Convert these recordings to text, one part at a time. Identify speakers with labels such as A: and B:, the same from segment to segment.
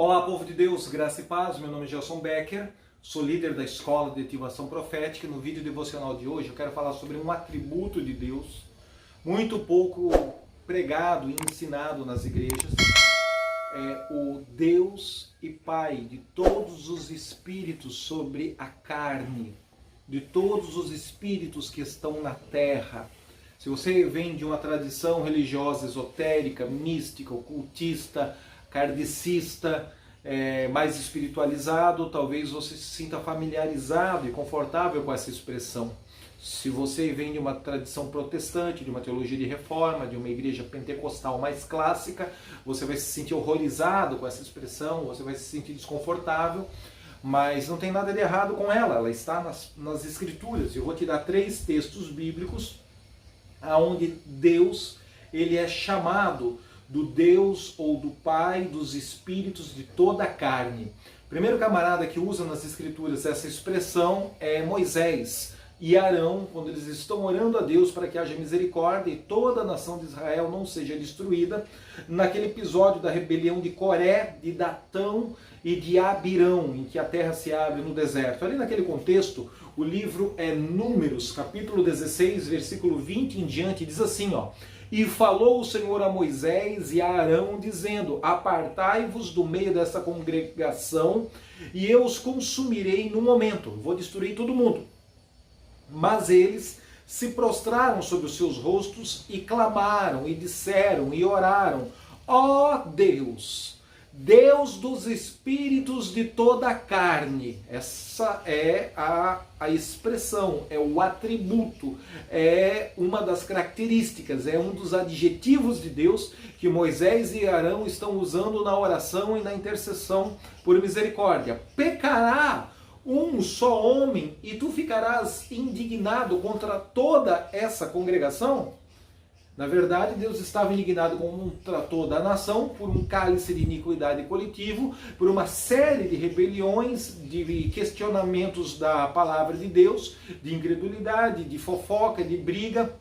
A: Olá, povo de Deus, graça e paz. Meu nome é Gelson Becker, sou líder da Escola de Ativação Profética. No vídeo devocional de hoje eu quero falar sobre um atributo de Deus muito pouco pregado e ensinado nas igrejas. É o Deus e Pai de todos os espíritos sobre a carne, de todos os espíritos que estão na terra. Se você vem de uma tradição religiosa esotérica, mística, ocultista, kardecista, mais espiritualizado, talvez você se sinta familiarizado e confortável com essa expressão. Se você vem de uma tradição protestante, de uma teologia de reforma, de uma igreja pentecostal mais clássica, você vai se sentir horrorizado com essa expressão, você vai se sentir desconfortável, mas não tem nada de errado com ela, ela está nas escrituras. Eu vou te dar 3 textos bíblicos onde Deus ele é chamado do Deus ou do Pai dos espíritos de toda a carne. O primeiro camarada que usa nas escrituras essa expressão é Moisés e Arão, quando eles estão orando a Deus para que haja misericórdia e toda a nação de Israel não seja destruída, naquele episódio da rebelião de Coré, de Datão e de Abirão, em que a terra se abre no deserto. Ali naquele contexto, o livro é Números, capítulo 16, versículo 20 em diante, diz assim, ó: "E falou o Senhor a Moisés e a Arão, dizendo, apartai-vos do meio dessa congregação, e eu os consumirei no momento." Vou destruir todo mundo. Mas eles se prostraram sobre os seus rostos e clamaram, e disseram, e oraram: ó Deus, Deus dos espíritos de toda a carne. Essa é a expressão, é o atributo, é uma das características, é um dos adjetivos de Deus que Moisés e Arão estão usando na oração e na intercessão por misericórdia. Pecará um só homem e tu ficarás indignado contra toda essa congregação? Na verdade, Deus estava indignado contra toda a nação por um cálice de iniquidade coletivo, por uma série de rebeliões, de questionamentos da palavra de Deus, de incredulidade, de fofoca, de briga,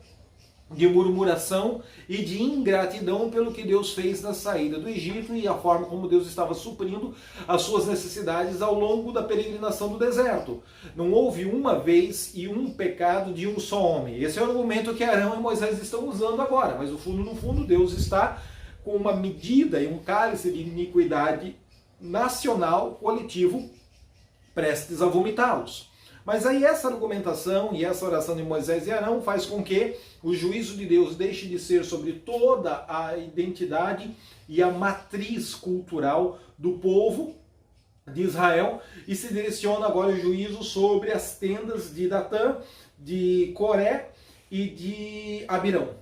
A: de murmuração e de ingratidão pelo que Deus fez na saída do Egito e a forma como Deus estava suprindo as suas necessidades ao longo da peregrinação do deserto. Não houve uma vez e um pecado de um só homem. Esse é o argumento que Arão e Moisés estão usando agora, mas no fundo Deus está com uma medida e um cálice de iniquidade nacional, coletivo, prestes a vomitá-los. Mas aí essa argumentação e essa oração de Moisés e Arão faz com que o juízo de Deus deixe de ser sobre toda a identidade e a matriz cultural do povo de Israel e se direciona agora o juízo sobre as tendas de Datã, de Coré e de Abirão.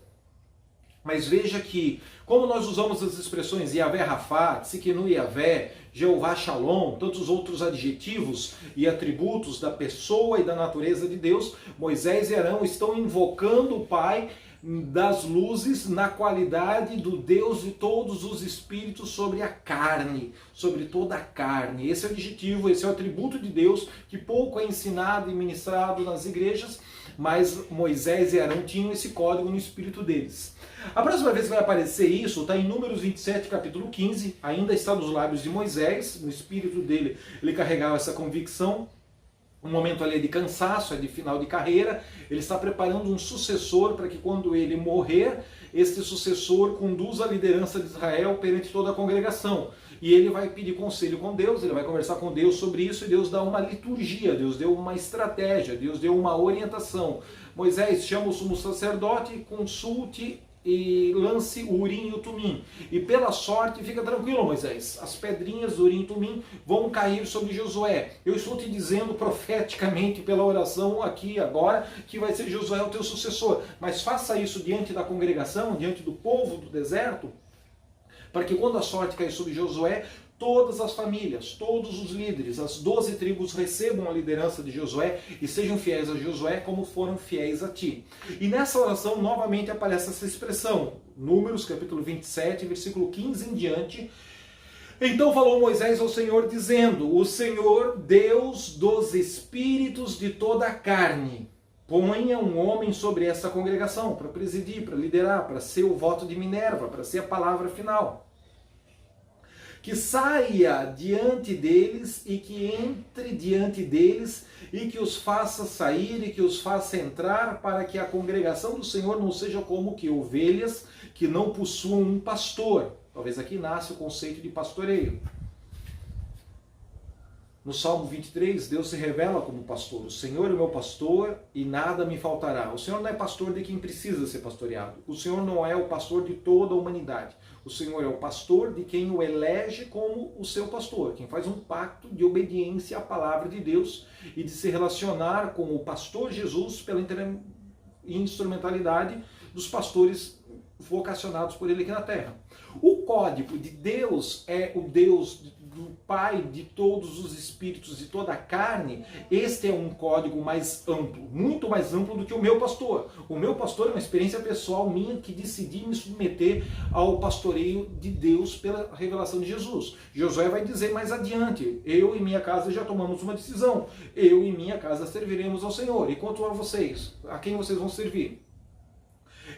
A: Mas veja que, como nós usamos as expressões Yahvé Rafá, Tsidkenu Yahvé, Jeová Shalom, tantos outros adjetivos e atributos da pessoa e da natureza de Deus, Moisés e Arão estão invocando o Pai das luzes na qualidade do Deus de todos os espíritos sobre a carne, sobre toda a carne. Esse é o adjetivo, esse é o atributo de Deus que pouco é ensinado e ministrado nas igrejas, mas Moisés e Arão tinham esse código no espírito deles. A próxima vez que vai aparecer isso está em Números 27, capítulo 15, ainda está nos lábios de Moisés, no espírito dele ele carregava essa convicção. Um momento ali de cansaço, é de final de carreira, ele está preparando um sucessor para que quando ele morrer, este sucessor conduza a liderança de Israel perante toda a congregação. E ele vai pedir conselho com Deus, ele vai conversar com Deus sobre isso e Deus dá uma liturgia, Deus deu uma estratégia, Deus deu uma orientação. Moisés chama o sumo sacerdote, consulte e lance o Urim e o Tumim. E pela sorte, fica tranquilo, Moisés, as pedrinhas do Urim e Tumim vão cair sobre Josué. Eu estou te dizendo profeticamente pela oração aqui agora que vai ser Josué o teu sucessor. Mas faça isso diante da congregação, diante do povo do deserto, para que quando a sorte cair sobre Josué, todas as famílias, todos os líderes, as 12 tribos recebam a liderança de Josué e sejam fiéis a Josué como foram fiéis a ti. E nessa oração novamente aparece essa expressão, Números capítulo 27, versículo 15 em diante. Então falou Moisés ao Senhor dizendo, o Senhor Deus dos espíritos de toda a carne, ponha um homem sobre essa congregação para presidir, para liderar, para ser o voto de Minerva, para ser a palavra final. que saia diante deles e que entre diante deles e que os faça sair e que os faça entrar, para que a congregação do Senhor não seja como que ovelhas que não possuam um pastor. Talvez aqui nasce o conceito de pastoreio. No Salmo 23, Deus se revela como pastor. O Senhor é o meu pastor e nada me faltará. O Senhor não é pastor de quem precisa ser pastoreado. O Senhor não é o pastor de toda a humanidade. O Senhor é o pastor de quem o elege como o seu pastor, quem faz um pacto de obediência à palavra de Deus e de se relacionar com o pastor Jesus pela instrumentalidade dos pastores vocacionados por ele aqui na terra. O código de Deus é o Deus do Pai de todos os espíritos e toda a carne. Este é um código mais amplo, muito mais amplo do que o meu pastor. O meu pastor é uma experiência pessoal minha que decidi me submeter ao pastoreio de Deus pela revelação de Jesus. Josué vai dizer mais adiante: eu e minha casa já tomamos uma decisão, eu e minha casa serviremos ao Senhor. E quanto a vocês, a quem vocês vão servir?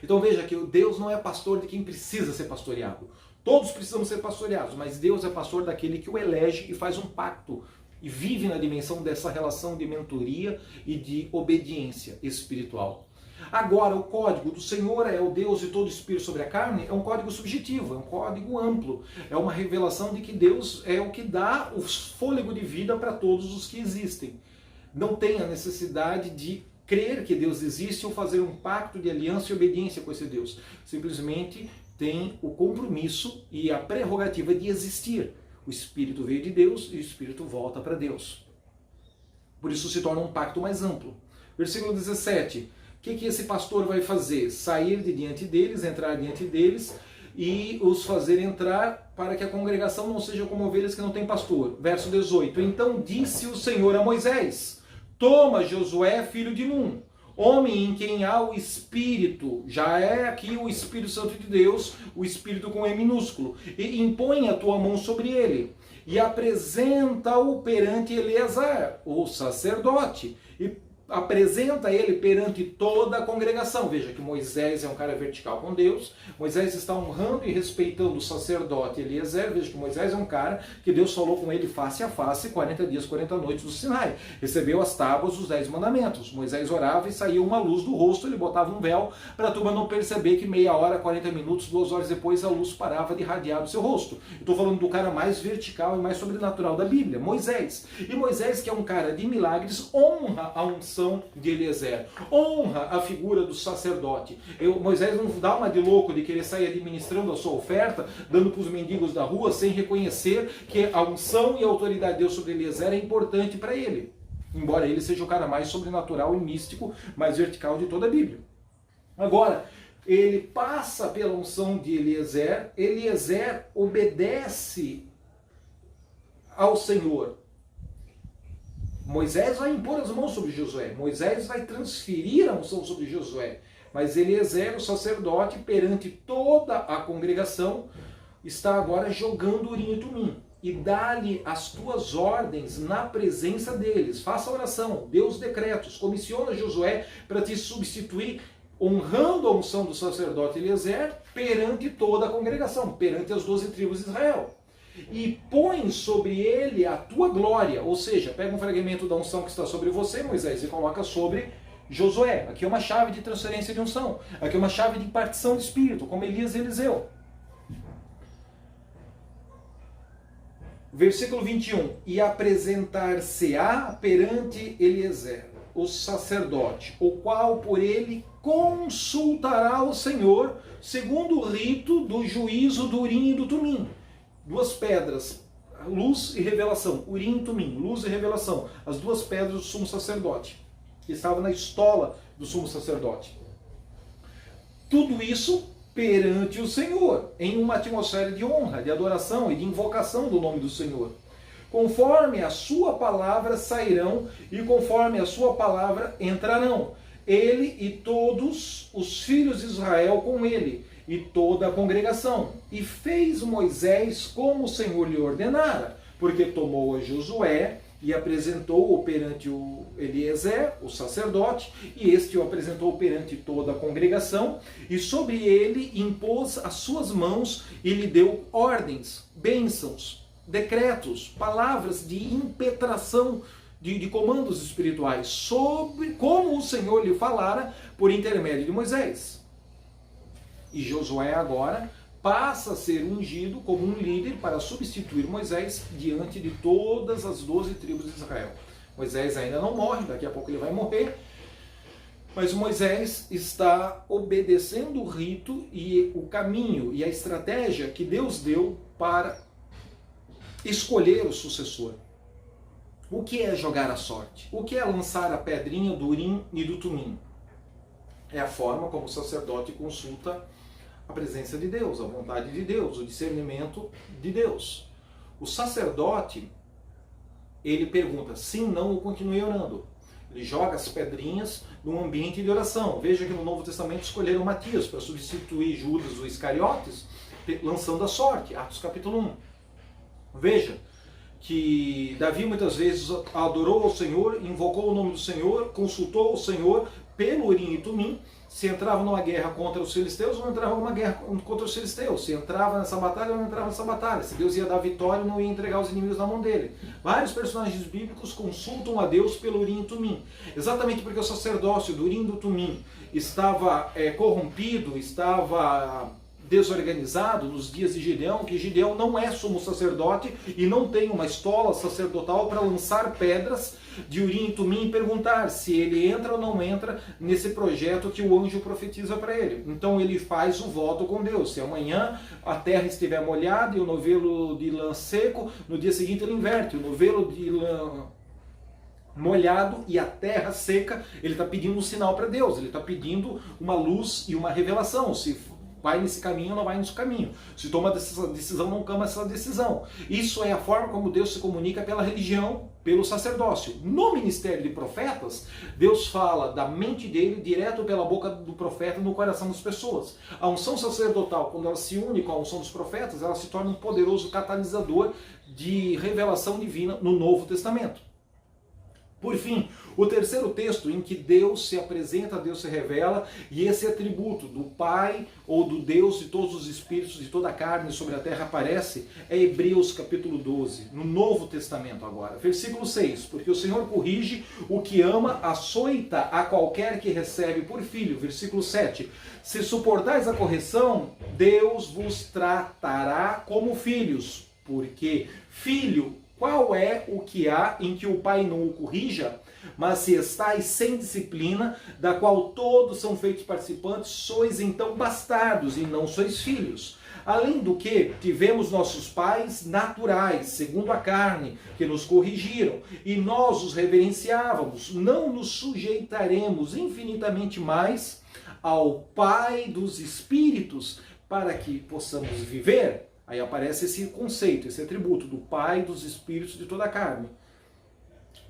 A: Então veja que Deus não é pastor de quem precisa ser pastoreado. Todos precisamos ser pastoreados, mas Deus é pastor daquele que o elege e faz um pacto e vive na dimensão dessa relação de mentoria e de obediência espiritual. Agora, o código do Senhor é o Deus de todo espírito sobre a carne, é um código subjetivo, é um código amplo, é uma revelação de que Deus é o que dá o fôlego de vida para todos os que existem. Não tem a necessidade de crer que Deus existe ou fazer um pacto de aliança e obediência com esse Deus. Simplesmente tem o compromisso e a prerrogativa de existir. O Espírito veio de Deus e o Espírito volta para Deus. Por isso se torna um pacto mais amplo. Versículo 17. O que esse pastor vai fazer? Sair de diante deles, entrar diante deles e os fazer entrar para que a congregação não seja como ovelhas que não têm pastor. Verso 18. Então disse o Senhor a Moisés: toma Josué, filho de Num, homem em quem há o Espírito, já é aqui o Espírito Santo de Deus, o Espírito com E minúsculo, e impõe a tua mão sobre ele, e apresenta-o perante Eleazar, o sacerdote, e apresenta ele perante toda a congregação. Veja que Moisés é um cara vertical com Deus, Moisés está honrando e respeitando o sacerdote Eliezer. Veja que Moisés é um cara que Deus falou com ele face a face, 40 dias, 40 noites do Sinai. Recebeu as tábuas, os 10 mandamentos. Moisés orava e saía uma luz do rosto, ele botava um véu para a turma não perceber que meia hora, 40 minutos, 2 horas depois a luz parava de irradiar do seu rosto. Estou falando do cara mais vertical e mais sobrenatural da Bíblia, Moisés. E Moisés, que é um cara de milagres, honra a unção de Eliezer, honra a figura do sacerdote. Moisés não dá uma de louco de querer sair administrando a sua oferta, dando para os mendigos da rua, sem reconhecer que a unção e a autoridade de Deus sobre Eliezer é importante para ele, embora ele seja o cara mais sobrenatural e místico, mais vertical de toda a Bíblia. Agora, ele passa pela unção de Eliezer, Eliezer obedece ao Senhor. Moisés vai impor as mãos sobre Josué, Moisés vai transferir a unção sobre Josué, mas Eliezer, o sacerdote, perante toda a congregação, está agora jogando Urim e Tumim, e dá-lhe as tuas ordens na presença deles. Faça oração, dê os decretos, comissiona Josué para te substituir, honrando a unção do sacerdote Eliezer perante toda a congregação, perante as 12 tribos de Israel. E põe sobre ele a tua glória, ou seja, pega um fragmento da unção que está sobre você, Moisés, e coloca sobre Josué. Aqui é uma chave de transferência de unção, aqui é uma chave de impartição de espírito, como Elias e Eliseu. Versículo 21, e apresentar-se-á perante Eliezer, o sacerdote, o qual por ele consultará o Senhor, segundo o rito do juízo do Urim e do Tumim. 2 pedras, luz e revelação, Urim e Tumim, luz e revelação, as 2 pedras do sumo sacerdote, que estava na estola do sumo sacerdote. Tudo isso perante o Senhor, em uma atmosfera de honra, de adoração e de invocação do nome do Senhor. Conforme a sua palavra sairão e conforme a sua palavra entrarão, ele e todos os filhos de Israel com ele, e toda a congregação. E fez Moisés como o Senhor lhe ordenara, porque tomou a Josué e apresentou-o perante o Eliezer, o sacerdote, e este o apresentou perante toda a congregação, e sobre ele impôs as suas mãos e lhe deu ordens. bênçãos, decretos, palavras de impetração de comandos espirituais sobre como o Senhor lhe falara por intermédio de Moisés. E Josué agora passa a ser ungido como um líder para substituir Moisés diante de todas as 12 tribos de Israel. Moisés ainda não morre, daqui a pouco ele vai morrer, mas Moisés está obedecendo o rito e o caminho e a estratégia que Deus deu para escolher o sucessor. O que é jogar a sorte? O que é lançar a pedrinha do Urim e do Tumim? É a forma como o sacerdote consulta a presença de Deus, a vontade de Deus, o discernimento de Deus. O sacerdote, ele pergunta sim, não ou continue orando. Ele joga as pedrinhas num ambiente de oração. Veja que no Novo Testamento escolheram Matias para substituir Judas, o Iscariotes, lançando a sorte, Atos capítulo 1. Veja que Davi muitas vezes adorou ao Senhor, invocou o nome do Senhor, consultou o Senhor pelo Urim e Tumim, se entrava numa guerra contra os filisteus ou não entrava numa guerra contra os filisteus, se entrava nessa batalha ou não entrava nessa batalha, se Deus ia dar vitória ou não ia entregar os inimigos na mão dele. Vários personagens bíblicos consultam a Deus pelo Urim e Tumim, exatamente porque o sacerdócio do Urim e do Tumim estava corrompido, estava desorganizado nos dias de Gideão, que Gideão não é sumo sacerdote e não tem uma estola sacerdotal para lançar pedras de Urim e Tumim e perguntar se ele entra ou não entra nesse projeto que o anjo profetiza para ele. Então ele faz o voto com Deus. Se amanhã a terra estiver molhada e o novelo de lã seco, no dia seguinte ele inverte. O novelo de lã molhado e a terra seca, ele está pedindo um sinal para Deus. Ele está pedindo uma luz e uma revelação. Se vai nesse caminho ou não vai nesse caminho. Se toma essa decisão, não toma essa decisão. Isso é a forma como Deus se comunica pela religião, pelo sacerdócio. No ministério de profetas, Deus fala da mente dele direto pela boca do profeta no coração das pessoas. A unção sacerdotal, quando ela se une com a unção dos profetas, ela se torna um poderoso catalisador de revelação divina no Novo Testamento. Por fim, o terceiro texto em que Deus se apresenta, Deus se revela, e esse atributo do Pai ou do Deus de todos os espíritos, de toda a carne sobre a terra aparece, é Hebreus capítulo 12, no Novo Testamento agora. Versículo 6, porque o Senhor corrige o que ama, açoita a qualquer que recebe por filho. Versículo 7, se suportais a correção, Deus vos tratará como filhos, porque filho, qual é o que há em que o pai não o corrija? Mas se estáis sem disciplina, da qual todos são feitos participantes, sois então bastardos e não sois filhos. Além do que, tivemos nossos pais naturais, segundo a carne, que nos corrigiram, e nós os reverenciávamos. Não nos sujeitaremos infinitamente mais ao Pai dos Espíritos, para que possamos viver? Aí aparece esse conceito, esse atributo do Pai dos Espíritos de toda a carne.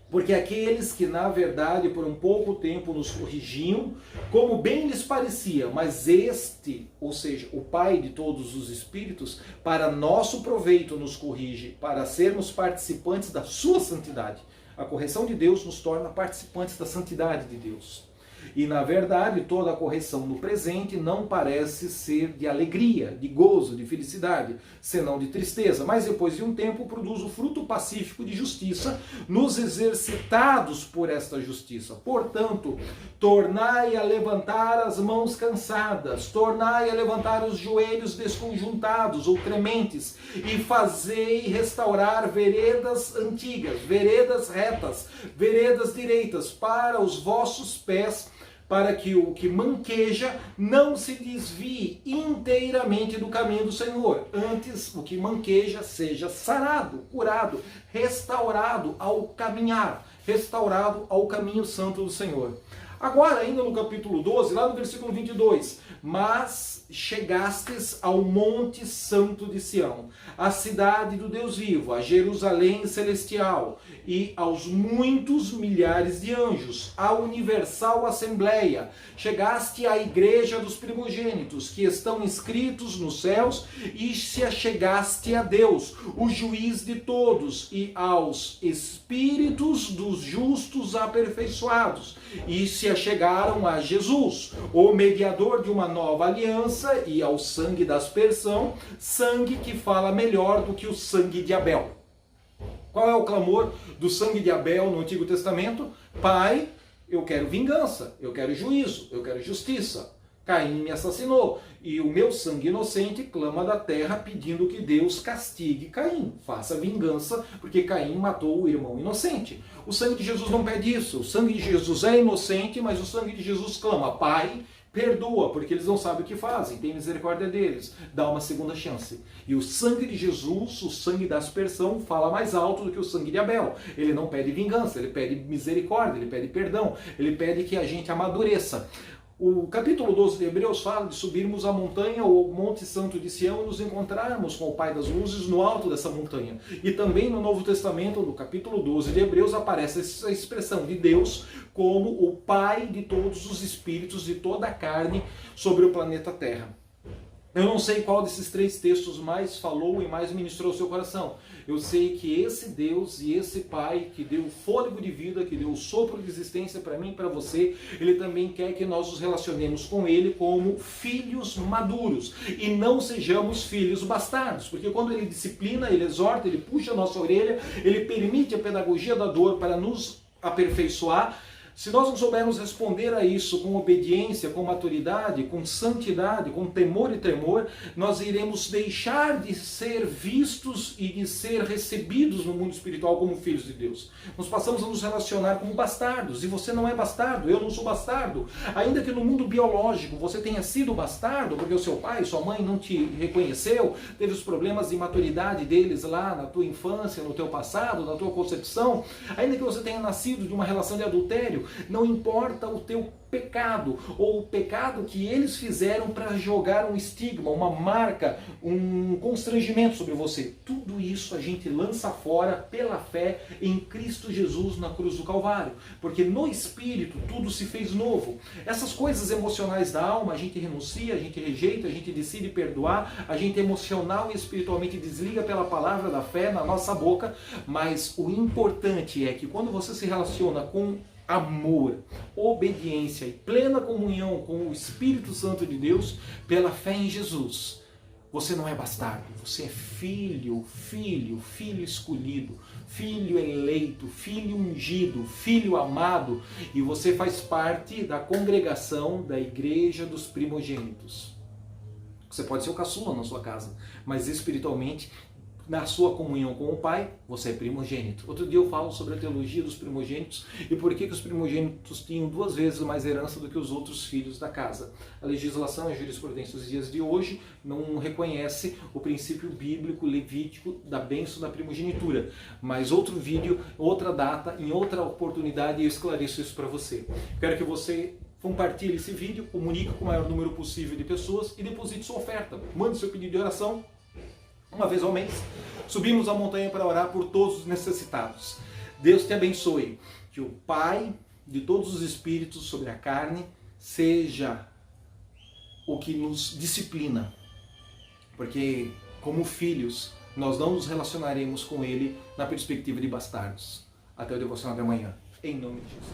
A: Porque aqueles que, na verdade, por um pouco tempo nos corrigiam, como bem lhes parecia, mas este, ou seja, o Pai de todos os Espíritos, para nosso proveito nos corrige, para sermos participantes da sua santidade. A correção de Deus nos torna participantes da santidade de Deus. E, na verdade, toda a correção no presente não parece ser de alegria, de gozo, de felicidade, senão de tristeza. Mas depois de um tempo produz o fruto pacífico de justiça, nos exercitados por esta justiça. Portanto, tornai a levantar as mãos cansadas, tornai a levantar os joelhos desconjuntados ou trementes, e fazei restaurar veredas antigas, veredas retas, veredas direitas, para os vossos pés, para que o que manqueja não se desvie inteiramente do caminho do Senhor. Antes, o que manqueja seja sarado, curado, restaurado ao caminhar, restaurado ao caminho santo do Senhor. Agora, ainda no capítulo 12, lá no versículo 22, mas chegastes ao monte santo de Sião, à cidade do Deus vivo, a Jerusalém celestial, e aos muitos milhares de anjos, à universal assembleia. Chegaste à igreja dos primogênitos, que estão inscritos nos céus, e se achegaste a Deus, o juiz de todos, e aos espíritos dos justos aperfeiçoados, e se se achegaram a Jesus, o mediador de uma nova aliança, e ao sangue da aspersão, sangue que fala melhor do que o sangue de Abel. Qual é o clamor do sangue de Abel no Antigo Testamento? Pai, eu quero vingança, eu quero juízo, eu quero justiça. Caim me assassinou, e o meu sangue inocente clama da terra pedindo que Deus castigue Caim, faça vingança, porque Caim matou o irmão inocente. O sangue de Jesus não pede isso, o sangue de Jesus é inocente, mas o sangue de Jesus clama, Pai, perdoa, porque eles não sabem o que fazem, tem misericórdia deles, dá uma segunda chance. E o sangue de Jesus, o sangue da aspersão, fala mais alto do que o sangue de Abel. Ele não pede vingança, ele pede misericórdia, ele pede perdão, ele pede que a gente amadureça. O capítulo 12 de Hebreus fala de subirmos a montanha, o Monte Santo de Sião, e nos encontrarmos com o Pai das Luzes no alto dessa montanha. E também no Novo Testamento, no capítulo 12 de Hebreus, aparece essa expressão de Deus como o Pai de todos os espíritos, de toda a carne sobre o planeta Terra. Eu não sei qual desses três textos mais falou e mais ministrou o seu coração. Eu sei que esse Deus e esse Pai que deu o fôlego de vida, que deu o sopro de existência para mim e para você, Ele também quer que nós nos relacionemos com Ele como filhos maduros e não sejamos filhos bastardos. Porque quando Ele disciplina, Ele exorta, Ele puxa a nossa orelha, Ele permite a pedagogia da dor para nos aperfeiçoar. Se nós não soubermos responder a isso com obediência, com maturidade, com santidade, com temor e tremor, nós iremos deixar de ser vistos e de ser recebidos no mundo espiritual como filhos de Deus. Nós passamos a nos relacionar como bastardos, e você não é bastardo, eu não sou bastardo. Ainda que no mundo biológico você tenha sido bastardo, porque o seu pai, sua mãe não te reconheceu, teve os problemas de maturidade deles lá na tua infância, no teu passado, na tua concepção, ainda que você tenha nascido de uma relação de adultério, não importa o teu pecado, ou o pecado que eles fizeram para jogar um estigma, uma marca, um constrangimento sobre você. Tudo isso a gente lança fora pela fé em Cristo Jesus na cruz do Calvário. Porque no Espírito tudo se fez novo. Essas coisas emocionais da alma a gente renuncia, a gente rejeita, a gente decide perdoar, a gente emocional e espiritualmente desliga pela palavra da fé na nossa boca. Mas o importante é que quando você se relaciona com amor, obediência e plena comunhão com o Espírito Santo de Deus, pela fé em Jesus, você não é bastardo, você é filho escolhido, filho eleito, filho ungido, filho amado, e você faz parte da congregação da igreja dos primogênitos. Você pode ser o caçula na sua casa, mas espiritualmente, na sua comunhão com o Pai, você é primogênito. Outro dia eu falo sobre a teologia dos primogênitos e por que os primogênitos tinham 2 vezes mais herança do que os outros filhos da casa. A legislação e a jurisprudência dos dias de hoje não reconhece o princípio bíblico levítico da bênção da primogenitura. Mas outro vídeo, outra data, em outra oportunidade eu esclareço isso para você. Quero que você compartilhe esse vídeo, comunique com o maior número possível de pessoas e deposite sua oferta. Mande seu pedido de oração. Uma vez ao mês, subimos a montanha para orar por todos os necessitados. Deus te abençoe. Que o Pai de todos os espíritos sobre a carne seja o que nos disciplina. Porque, como filhos, nós não nos relacionaremos com Ele na perspectiva de bastardos. Até o devocional de amanhã. Em nome de Jesus.